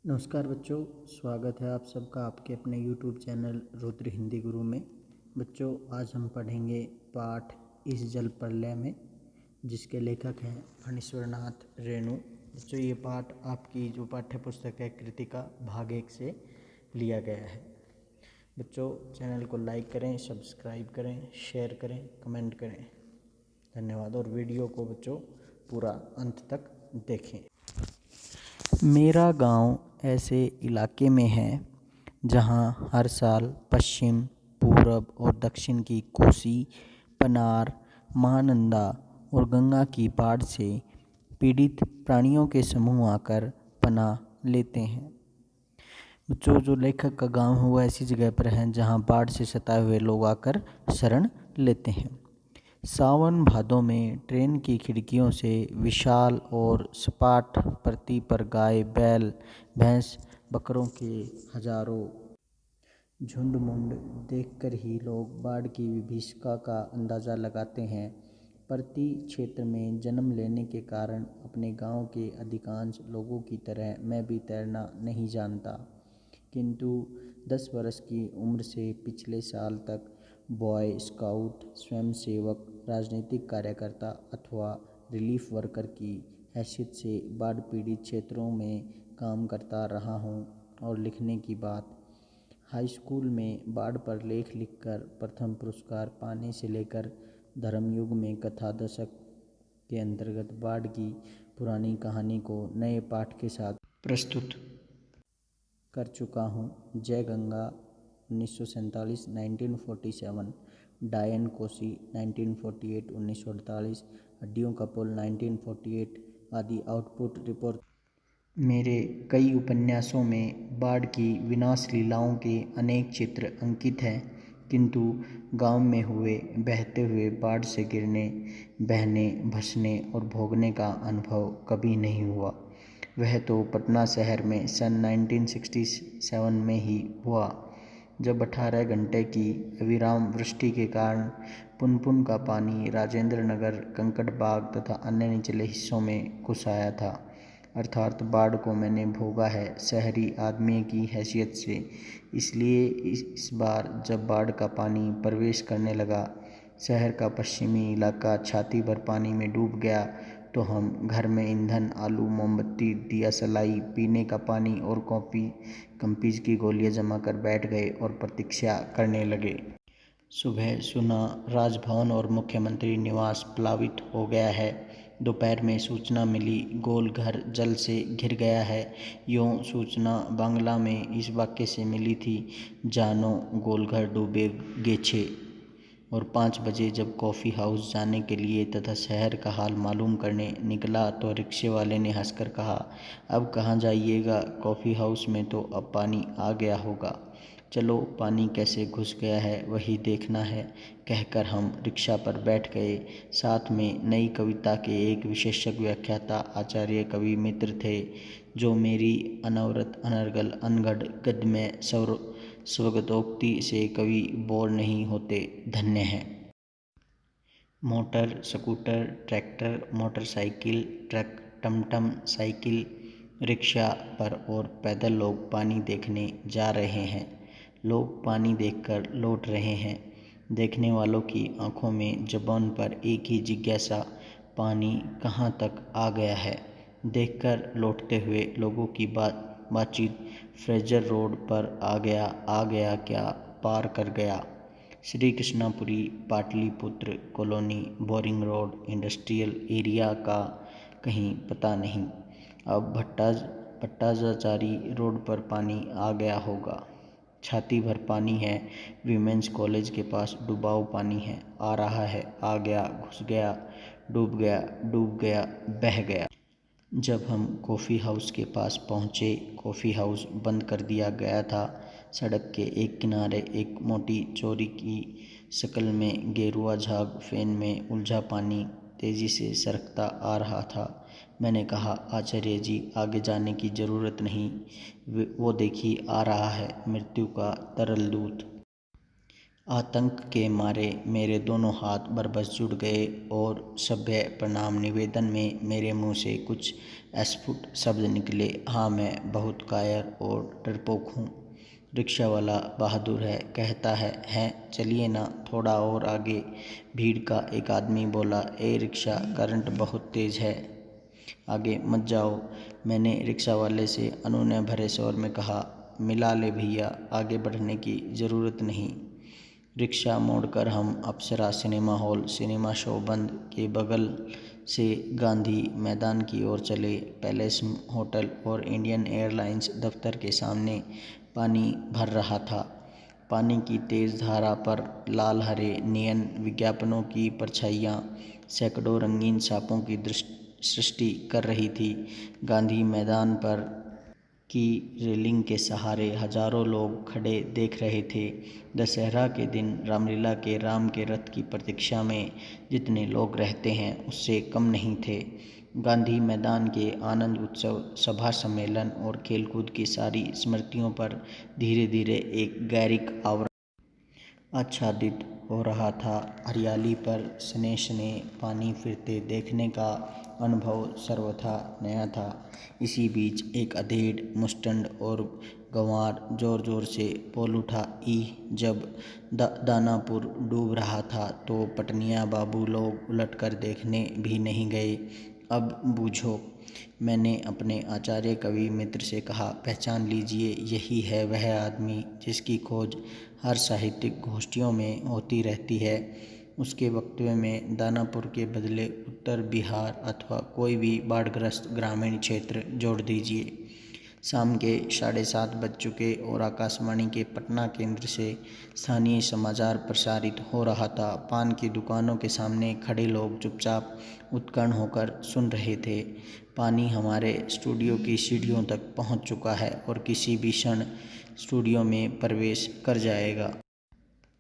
नमस्कार बच्चों, स्वागत है आप सबका आपके अपने YouTube चैनल रुद्र हिंदी गुरु में। बच्चों, आज हम पढ़ेंगे पाठ इस जल प्रलय में, जिसके लेखक हैं फणीश्वर नाथ रेणु। बच्चों, ये पाठ आपकी जो पाठ्य पुस्तक है कृतिका भाग 1 से लिया गया है। बच्चों, चैनल को लाइक करें, सब्सक्राइब करें, शेयर करें, कमेंट करें। धन्यवाद। और वीडियो को बच्चों पूरा अंत तक देखें। मेरा गांव ऐसे इलाके में है जहां हर साल पश्चिम, पूरब और दक्षिण की कोसी, पनार, महानंदा और गंगा की बाढ़ से पीड़ित प्राणियों के समूह आकर पनाह लेते हैं। बच्चों, जो लेखक का गांव है वो ऐसी जगह पर है जहां बाढ़ से सताए हुए लोग आकर शरण लेते हैं। सावन भादों में ट्रेन की खिड़कियों से विशाल और सपाट पृथ्वी पर गाय, बैल, भैंस, बकरों के हजारों झुंड-मुंड देखकर ही लोग बाढ़ की विभीषिका का अंदाज़ा लगाते हैं। प्रति क्षेत्र में जन्म लेने के कारण अपने गांव के अधिकांश लोगों की तरह मैं भी तैरना नहीं जानता, किंतु 10 वर्ष की उम्र से पिछले साल तक बॉय स्काउट, स्वयंसेवक, राजनीतिक कार्यकर्ता अथवा रिलीफ वर्कर की हैसियत से बाढ़ पीड़ित क्षेत्रों में काम करता रहा हूँ। और लिखने की बात, हाई स्कूल में बाढ़ पर लेख लिखकर प्रथम पुरस्कार पाने से लेकर धर्मयुग में कथा दशक के अंतर्गत बाढ़ की पुरानी कहानी को नए पाठ के साथ प्रस्तुत कर चुका हूँ। जय गंगा 1947 1947, डायन कोसी 1948 1948, हड्डियों का पुल 1948 आदि आउटपुट रिपोर्ट। मेरे कई उपन्यासों में बाढ़ की विनाश लीलाओं के अनेक चित्र अंकित हैं, किंतु गांव में हुए बहते हुए बाढ़ से गिरने, बहने, भसने और भोगने का अनुभव कभी नहीं हुआ। वह तो पटना शहर में सन 1967 में ही हुआ, जब 18 घंटे की अविराम वृष्टि के कारण पुनपुन का पानी राजेंद्र नगर, कंकड़बाग तथा अन्य निचले हिस्सों में घुस आया था। अर्थात बाढ़ को मैंने भोगा है शहरी आदमी की हैसियत से। इसलिए इस बार जब बाढ़ का पानी प्रवेश करने लगा, शहर का पश्चिमी इलाका छाती भर पानी में डूब गया, तो हम घर में ईंधन, आलू, मोमबत्ती, दिया सलाई, पीने का पानी और कॉपी कंपीज की गोलियां जमा कर बैठ गए और प्रतीक्षा करने लगे। सुबह सुना राजभवन और मुख्यमंत्री निवास प्लावित हो गया है। दोपहर में सूचना मिली गोल घर जल से घिर गया है। यूँ सूचना बांग्ला में इस वाक्य से मिली थी, जानो गोलघर डूबे गेछे। और 5 बजे जब कॉफ़ी हाउस जाने के लिए तथा शहर का हाल मालूम करने निकला तो रिक्शे वाले ने हंसकर कहा, अब कहाँ जाइएगा, कॉफ़ी हाउस में तो अब पानी आ गया होगा। चलो, पानी कैसे घुस गया है वही देखना है, कहकर हम रिक्शा पर बैठ गए। साथ में नई कविता के एक विशेषज्ञ व्याख्याता आचार्य कवि मित्र थे, जो मेरी अनवरत अनर्गल अनगढ़ गद्य में स्वगतोक्ति से कवि बोर नहीं होते। धन्य हैं। Motor, scooter, tractor, motorcycle, truck, टमटम, साइकिल, रिक्शा पर और पैदल लोग पानी देखने जा रहे हैं। लोग पानी देखकर लौट रहे हैं। देखने वालों की आंखों में ज़ुबान पर एक ही जिज्ञासा, पानी कहाँ तक आ गया है। देखकर लौटते हुए लोगों की बातचीत फ्रेजर रोड पर आ गया क्या पार कर गया। Shri Krishnapuri, Pataliputra colony, boring road, industrial area का कहीं पता नहीं। अब भट्टाचारी रोड पर पानी आ गया होगा। छाती भर पानी है। वीमेंस कॉलेज के पास डुबाऊ पानी है, आ रहा है, आ गया, घुस गया, डूब गया, डूब गया, बह गया। जब हम कॉफ़ी हाउस के पास पहुँचे, कॉफ़ी हाउस बंद कर दिया गया था। सड़क के एक किनारे एक मोटी चोरी की शक्ल में गेरुआ झाग फैन में उलझा पानी तेज़ी से सरकता आ रहा था। मैंने कहा, आचार्य जी, आगे जाने की ज़रूरत नहीं, वो देखिए आ रहा है, मृत्यु का तरल दूत। आतंक के मारे मेरे दोनों हाथ बरबस जुड़ गए और सभ्य प्रणाम निवेदन में मेरे मुंह से कुछ अस्फुट शब्द निकले। हाँ, मैं बहुत कायर और डरपोक हूँ। रिक्शा वाला बहादुर है, कहता है चलिए ना थोड़ा और आगे। भीड़ का एक आदमी बोला, ए रिक्शा, करंट बहुत तेज़ है, आगे मत जाओ। मैंने रिक्शा वाले से अनुनय भरे स्वर में कहा, मिला ले भैया, आगे बढ़ने की ज़रूरत नहीं। रिक्शा मोड़कर हम अप्सरा सिनेमा हॉल, सिनेमा शो बंद के बगल से गांधी मैदान की ओर चले। पैलेस होटल और इंडियन एयरलाइंस दफ्तर के सामने पानी भर रहा था। पानी की तेज़ धारा पर लाल हरे नियन विज्ञापनों की परछाइयाँ सैकड़ों रंगीन सांपों की सृष्टि कर रही थी। गांधी मैदान पर की रेलिंग के सहारे हजारों लोग खड़े देख रहे थे। दशहरा के दिन रामलीला के राम के रथ की प्रतीक्षा में जितने लोग रहते हैं उससे कम नहीं थे। गांधी मैदान के आनंद उत्सव, सभा सम्मेलन और खेलकूद की सारी स्मृतियों पर धीरे धीरे एक गैरिक आवरण आच्छादित हो रहा था। हरियाली पर सने सने पानी फिरते देखने का अनुभव सर्वथा नया था। इसी बीच एक अधेड़, मुस्टंड और गंवार जोर जोर से बोल उठा, जब दानापुर डूब रहा था तो पटनिया बाबू लोग उलटकर देखने भी नहीं गए। अब बूझो। मैंने अपने आचार्य कवि मित्र से कहा, पहचान लीजिए, यही है वह आदमी जिसकी खोज हर साहित्यिक गोष्ठियों में होती रहती है। उसके वक्तव्य में दानापुर के बदले उत्तर बिहार अथवा कोई भी बाढ़ग्रस्त ग्रामीण क्षेत्र जोड़ दीजिए। शाम के 7:30 बज चुके और आकाशवाणी के पटना केंद्र से स्थानीय समाचार प्रसारित हो रहा था। पान की दुकानों के सामने खड़े लोग चुपचाप उत्कर्ण होकर सुन रहे थे। पानी हमारे स्टूडियो की सीढ़ियों तक पहुंच चुका है और किसी भी क्षण स्टूडियो में प्रवेश कर जाएगा।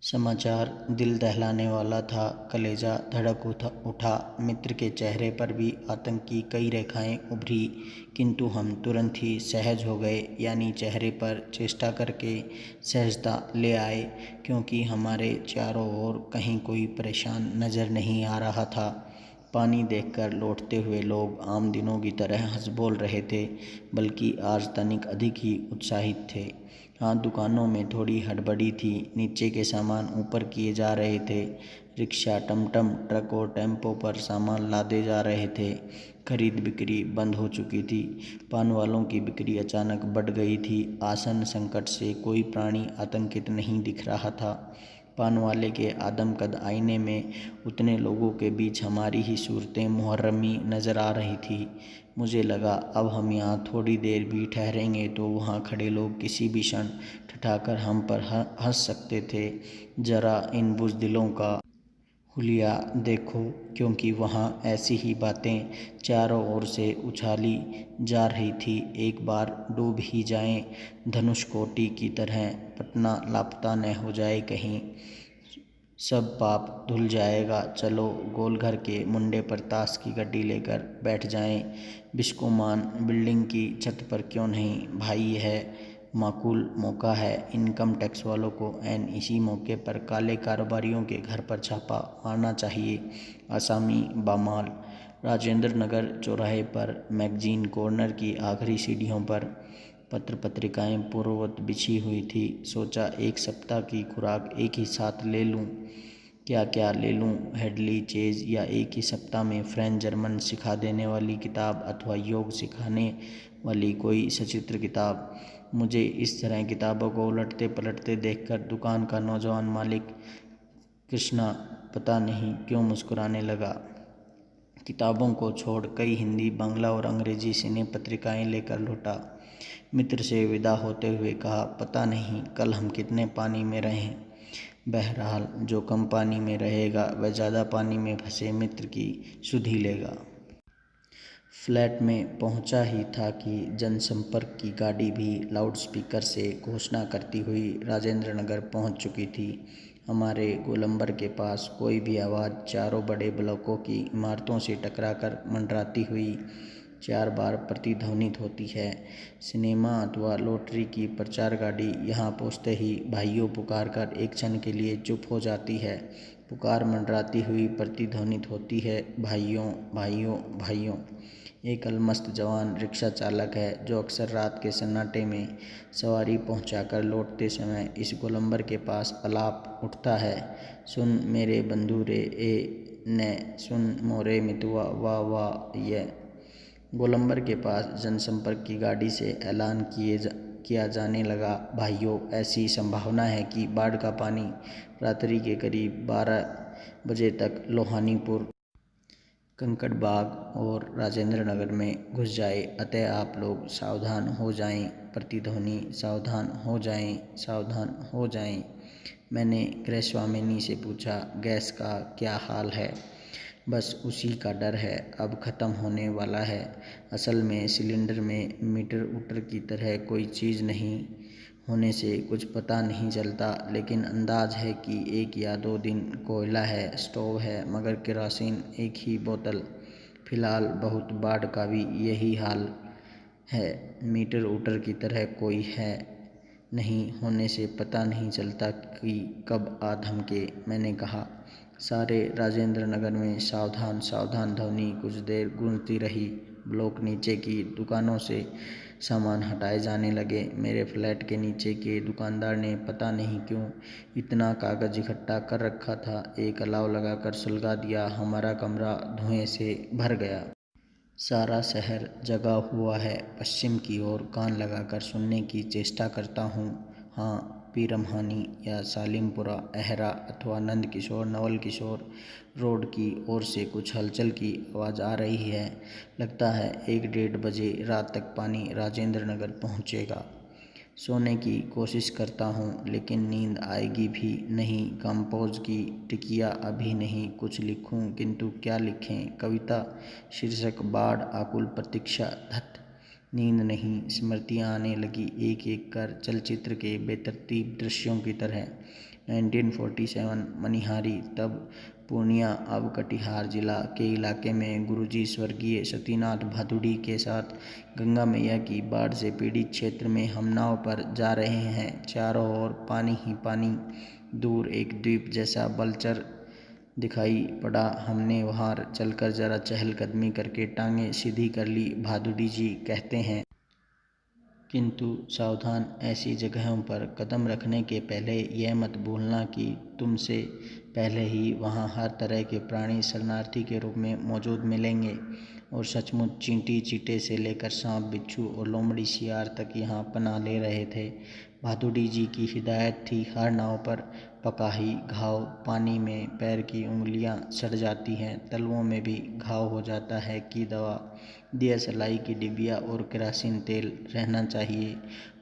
समाचार दिल दहलाने वाला था। कलेजा धड़क उठा। मित्र के चेहरे पर भी आतंक की कई रेखाएं उभरी, किंतु हम तुरंत ही सहज हो गए, यानी चेहरे पर चेष्टा करके सहजता ले आए, क्योंकि हमारे चारों ओर कहीं कोई परेशान नज़र नहीं आ रहा था। पानी देखकर लौटते हुए लोग आम दिनों की तरह हंस बोल रहे थे, बल्कि आज तनिक अधिक ही उत्साहित थे। हाँ, दुकानों में थोड़ी हड़बड़ी थी। नीचे के सामान ऊपर किए जा रहे थे। रिक्शा, टमटम, ट्रक और टेम्पो पर सामान लादे जा रहे थे। खरीद बिक्री बंद हो चुकी थी। पान वालों की बिक्री अचानक बढ़ गई थी। आसन संकट से कोई प्राणी आतंकित नहीं दिख रहा था। पान वाले के आदमकद आईने में उतने लोगों के बीच हमारी ही सूरतें मुहर्रमी नज़र आ रही थी। मुझे लगा अब हम यहाँ थोड़ी देर भी ठहरेंगे तो वहाँ खड़े लोग किसी भी क्षण ठठाकर हम पर हंस सकते थे। जरा इन बुज़दिलों का हुलिया देखो, क्योंकि वहाँ ऐसी ही बातें चारों ओर से उछाली जा रही थी। एक बार डूब ही जाएं धनुषकोटि की तरह, पटना लापता न हो जाए कहीं, सब पाप धुल जाएगा। चलो गोलघर के मुंडे पर ताश की गड्डी लेकर बैठ जाएं। बिस्कोमान बिल्डिंग की छत पर क्यों नहीं भाई, है माकूल मौका है। इनकम टैक्स वालों को ऐन इसी मौके पर काले कारोबारियों के घर पर छापा मारना चाहिए। आसामी बामाल। राजेंद्र नगर चौराहे पर मैगजीन कॉर्नर की आखिरी सीढ़ियों पर पत्र पत्रिकाएं पूर्ववत बिछी हुई थी। सोचा एक सप्ताह की खुराक एक ही साथ ले लूं। क्या क्या ले लूं, हेडली चेज या एक ही सप्ताह में फ्रेंच जर्मन सिखा देने वाली किताब अथवा योग सिखाने वाली कोई सचित्र किताब। मुझे इस तरह किताबों को उलटते पलटते देखकर दुकान का नौजवान मालिक कृष्णा पता नहीं क्यों मुस्कुराने लगा। किताबों को छोड़ कई हिंदी, बांग्ला और अंग्रेजी सिने पत्रिकाएं लेकर लौटा। मित्र से विदा होते हुए कहा, पता नहीं कल हम कितने पानी में रहें। बहरहाल जो कम पानी में रहेगा वह ज़्यादा पानी में फंसे मित्र की सुधि लेगा। फ्लैट में पहुंचा ही था कि जनसंपर्क की गाड़ी भी लाउडस्पीकर से घोषणा करती हुई राजेंद्र नगर पहुंच चुकी थी। हमारे गोलंबर के पास कोई भी आवाज़ चारों बड़े ब्लॉकों की इमारतों से टकराकर मंडराती हुई 4 बार प्रतिध्वनित होती है। सिनेमा अथवा लॉटरी की प्रचार गाड़ी यहाँ पहुँचते ही भाइयों पुकार कर एक क्षण के लिए चुप हो जाती है। पुकार मंडराती हुई प्रतिध्वनित होती है, भाइयों भाइयों भाइयों। एक अलमस्त जवान रिक्शा चालक है जो अक्सर रात के सन्नाटे में सवारी पहुंचाकर लौटते समय इस गोलंबर के पास अलाप उठता है। सुन मेरे बंधु रे ए ने सुन मोरे मितुआ वाह वाह। यह गोलंबर के पास जनसंपर्क की गाड़ी से ऐलान किया जाने लगा, भाइयों ऐसी संभावना है कि बाढ़ का पानी रात्रि के करीब 12 बजे तक लोहानीपुर, कंकड़बाग और राजेंद्र नगर में घुस जाए, अतः आप लोग सावधान हो जाएं। प्रतिध्वनि सावधान हो जाएं, सावधान हो जाएं। मैंने गृहस्वामिनी से पूछा, गैस का क्या हाल है? बस उसी का डर है, अब ख़त्म होने वाला है। असल में सिलेंडर में मीटर ऊटर की तरह कोई चीज़ नहीं होने से कुछ पता नहीं चलता, लेकिन अंदाज है कि 1 या 2 दिन कोयला है, स्टोव है, मगर केरोसिन एक ही बोतल। फिलहाल बहुत बाढ़ का भी यही हाल है, मीटर ऊटर की तरह कोई है नहीं होने से पता नहीं चलता कि कब आ धमके। मैंने कहा, सारे राजेंद्र नगर में सावधान सावधान ध्वनि कुछ देर गूंजती रही। ब्लॉक नीचे की दुकानों से सामान हटाए जाने लगे। मेरे फ्लैट के नीचे के दुकानदार ने पता नहीं क्यों इतना कागज इकट्ठा कर रखा था, एक अलाव लगाकर सुलगा दिया। हमारा कमरा धुएं से भर गया। सारा शहर जगा हुआ है। पश्चिम की ओर कान लगाकर सुनने की चेष्टा करता हूँ। हाँ, पीरमहानी या सालिमपुरा, अहरा अथवा नंद किशोर, नवल किशोर रोड की ओर से कुछ हलचल की आवाज़ आ रही है। लगता है 1-1:30 बजे रात तक पानी राजेंद्र नगर पहुँचेगा। सोने की कोशिश करता हूँ, लेकिन नींद आएगी भी नहीं। कंपोज की टिकिया अभी नहीं। कुछ लिखूँ, किंतु क्या लिखें? कविता शीर्षक बाढ़ आकुल प्रतीक्षा। धत, नींद नहीं। स्मृतियाँ आने लगी एक एक कर, चलचित्र के बेतरतीब दृश्यों की तरह। 1947 मनिहारी, तब पूर्णिया अब कटिहार जिला के इलाके में गुरुजी स्वर्गीय सतीनाथ भादुड़ी के साथ गंगा मैया की बाढ़ से पीड़ित क्षेत्र में हम नाव पर जा रहे हैं। चारों ओर पानी ही पानी। दूर एक द्वीप जैसा बलचर दिखाई पड़ा। हमने वहां चलकर जरा चहलकदमी करके टांगें सीधी कर ली। भादुड़ी जी कहते हैं, किंतु सावधान, ऐसी जगहों पर कदम रखने के पहले यह मत भूलना कि तुमसे पहले ही वहाँ हर तरह के प्राणी शरणार्थी के रूप में मौजूद मिलेंगे। और सचमुच चींटी चींटे से लेकर सांप बिच्छू और लोमड़ी सियार तक यहाँ पनाह ले रहे थे। भादुड़ी जी की हिदायत थी, हर नाव पर पकाही घाव, पानी में पैर की उंगलियां सड़ जाती हैं, तलवों में भी घाव हो जाता है, की दवा, दिया सलाई की डिबिया और केरोसिन तेल रहना चाहिए।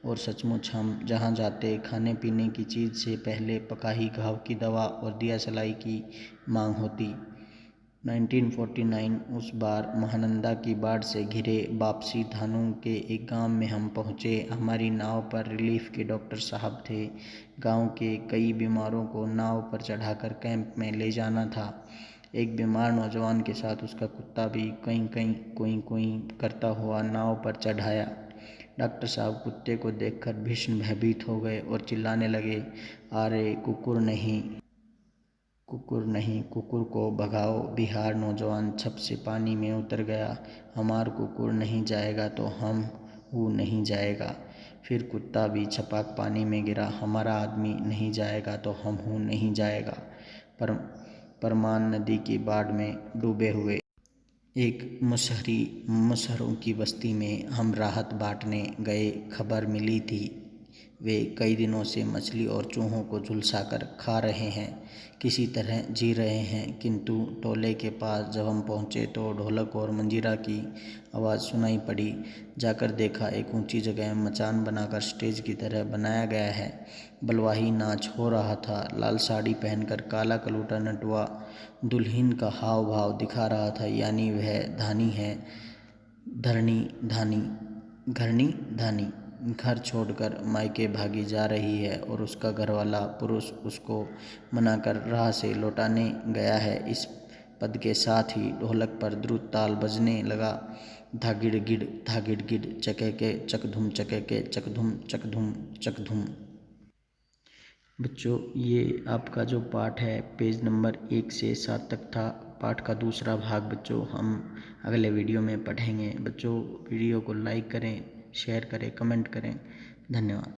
और सचमुच हम जहाँ जाते, खाने पीने की चीज़ से पहले पकाही घाव की दवा और दिया सलाई की मांग होती। 1949 उस बार महानंदा की बाढ़ से घिरे वापसी धानु के एक गांव में हम पहुंचे। हमारी नाव पर रिलीफ के डॉक्टर साहब थे। गांव के कई बीमारों को नाव पर चढ़ाकर कैंप में ले जाना था। एक बीमार नौजवान के साथ उसका कुत्ता भी कहीं कहीं कोई कोई करता हुआ नाव पर चढ़ाया। डॉक्टर साहब कुत्ते को देखकर भीषण भयभीत हो गए और चिल्लाने लगे, अरे कुकुर नहीं, कुकुर नहीं, कुकुर को भगाओ। बिहार नौजवान छप से पानी में उतर गया। हमार कुकुर नहीं जाएगा तो हम हूँ नहीं जाएगा। फिर कुत्ता भी छपाक पानी में गिरा। हमारा आदमी नहीं जाएगा तो हम हूँ नहीं जाएगा। परमान नदी की बाढ़ में डूबे हुए एक मुसहरों की बस्ती में हम राहत बांटने गए। खबर मिली थी वे कई दिनों से मछली और चूहों को झुलसाकर खा रहे हैं, किसी तरह जी रहे हैं। किंतु टोले के पास जब हम पहुँचे तो ढोलक और मंजीरा की आवाज़ सुनाई पड़ी। जाकर देखा, एक ऊंची जगह मचान बनाकर स्टेज की तरह बनाया गया है। बलवाही नाच हो रहा था। लाल साड़ी पहनकर काला कलूटा नटुआ दुल्हन का हाव भाव दिखा रहा था, यानी वह धानी है, धरनी धानी, घरनी धानी। घर छोड़कर मायके भागी जा रही है और उसका घरवाला पुरुष उसको मनाकर राह से लौटाने गया है। इस पद के साथ ही ढोलक पर द्रुत ताल बजने लगा। धा गिड़ गिड़ धा गिड़ गिड़ चके के चक धुम चके के चक धुम चक धुम चक धुम। बच्चों ये आपका जो पाठ है पेज नंबर 1 से 7 तक था। पाठ का दूसरा भाग बच्चों हम अगले वीडियो में पढ़ेंगे। बच्चों वीडियो को लाइक करें, शेयर करें, कमेंट करें। धन्यवाद।